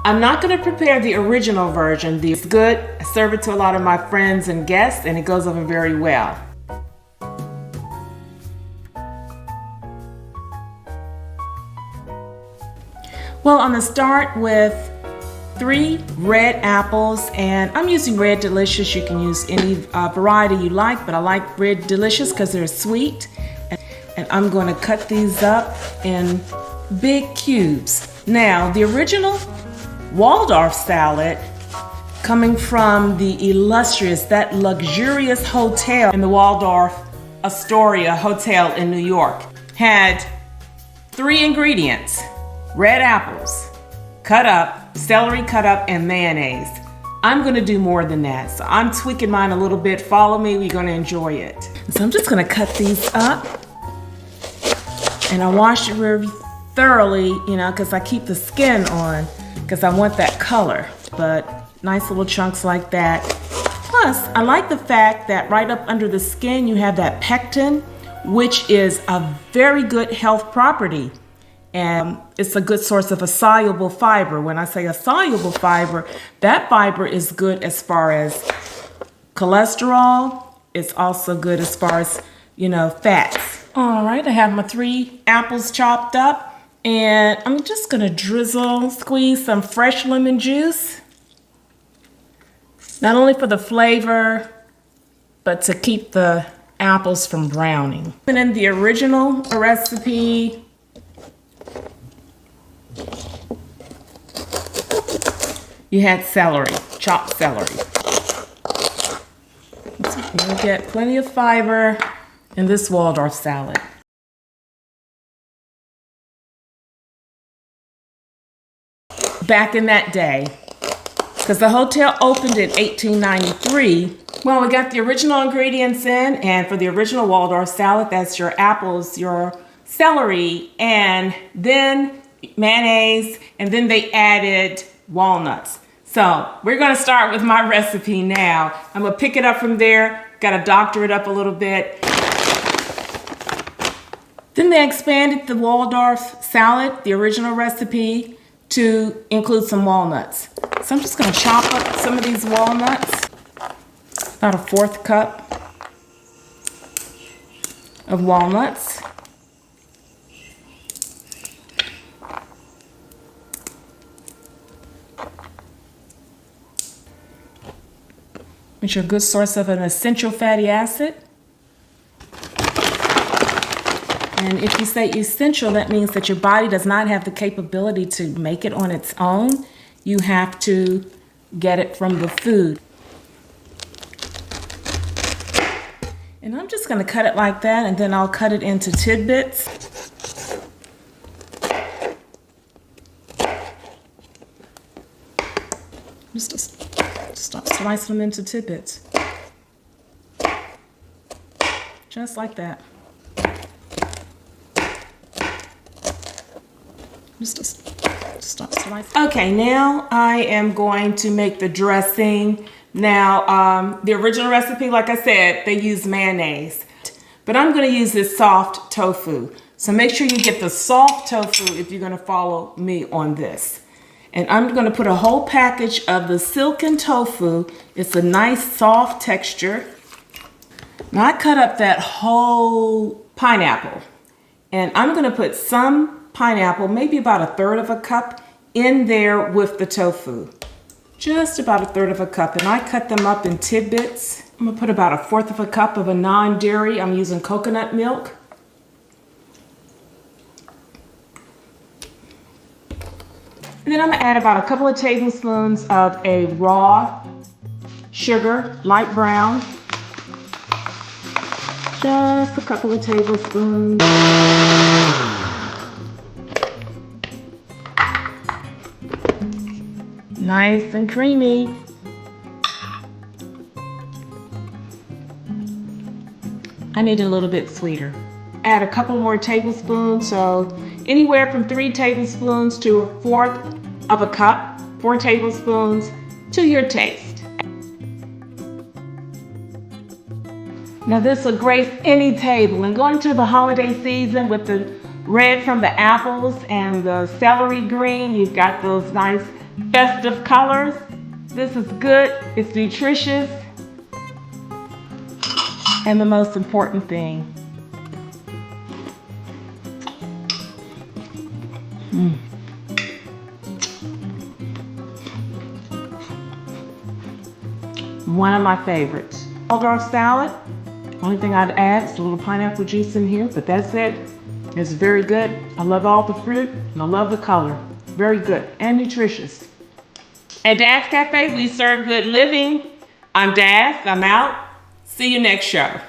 I'm not going to prepare the original version. It's good. I serve it to a lot of my friends and guests, and it goes over very well. Well, I'm going to start with 3 red apples, and I'm using Red Delicious. You can use any variety you like, but I like Red Delicious because they're sweet. And I'm going to cut these up in big cubes. Now, the original Waldorf salad, coming from the illustrious, that luxurious hotel in the Waldorf Astoria Hotel in New York, had 3 ingredients: red apples, cut up, celery cut up, and mayonnaise. I'm going to do more than that, so I'm tweaking mine a little bit. Follow me, we're going to enjoy it. So I'm just going to cut these up, and I wash it very thoroughly, because I keep the skin on, because I want that color. But nice little chunks like that. Plus, I like the fact that right up under the skin you have that pectin, which is a very good health property. And it's a good source of a soluble fiber. When I say a soluble fiber, that fiber is good as far as cholesterol. It's also good as far as, fats. All right, I have my 3 apples chopped up, and I'm just gonna squeeze some fresh lemon juice. Not only for the flavor, but to keep the apples from browning. And in the original recipe, you had celery, chopped celery. So you'll get plenty of fiber in this Waldorf salad. Back in that day, because the hotel opened in 1893, well, we got the original ingredients in, and for the original Waldorf salad, that's your apples, your celery, and then mayonnaise, and then they added walnuts. So we're going to start with my recipe now. I'm going to pick it up from there, got to doctor it up a little bit. Then they expanded the Waldorf salad, the original recipe, to include some walnuts. So I'm just going to chop up some of these walnuts, about a 1/4 cup of walnuts. Which are a good source of an essential fatty acid. And if you say essential, that means that your body does not have the capability to make it on its own. You have to get it from the food. And I'm just going to cut it like that, and then I'll cut it into tidbits. Just start slicing them into tidbits. Just like that. Just start slicing. Okay, now I am going to make the dressing. Now, the original recipe, like I said, they use mayonnaise. But I'm going to use this soft tofu. So make sure you get the soft tofu if you're going to follow me on this. And I'm going to put a whole package of the silken tofu. It's a nice soft texture. Now I cut up that whole pineapple. And I'm going to put some pineapple, maybe about 1/3 cup, in there with the tofu. Just about 1/3 cup. And I cut them up in tidbits. I'm going to put about 1/4 cup of a non-dairy. I'm using coconut milk. And then I'm going to add about a couple of tablespoons of a raw sugar, light brown. Just a couple of tablespoons. Nice and creamy. I need it a little bit sweeter. Add a couple more tablespoons, so anywhere from 3 tablespoons to 1/4 cup, 4 tablespoons to your taste. Now this will grace any table, and going to the holiday season with the red from the apples and the celery green, you've got those nice festive colors. This is good, it's nutritious, and the most important thing, one of my favorites. Waldorf salad. Only thing I'd add is a little pineapple juice in here, but that's it. It's very good. I love all the fruit and I love the color. Very good and nutritious. At Das Cafe, we serve good living. I'm Das. I'm out. See you next show.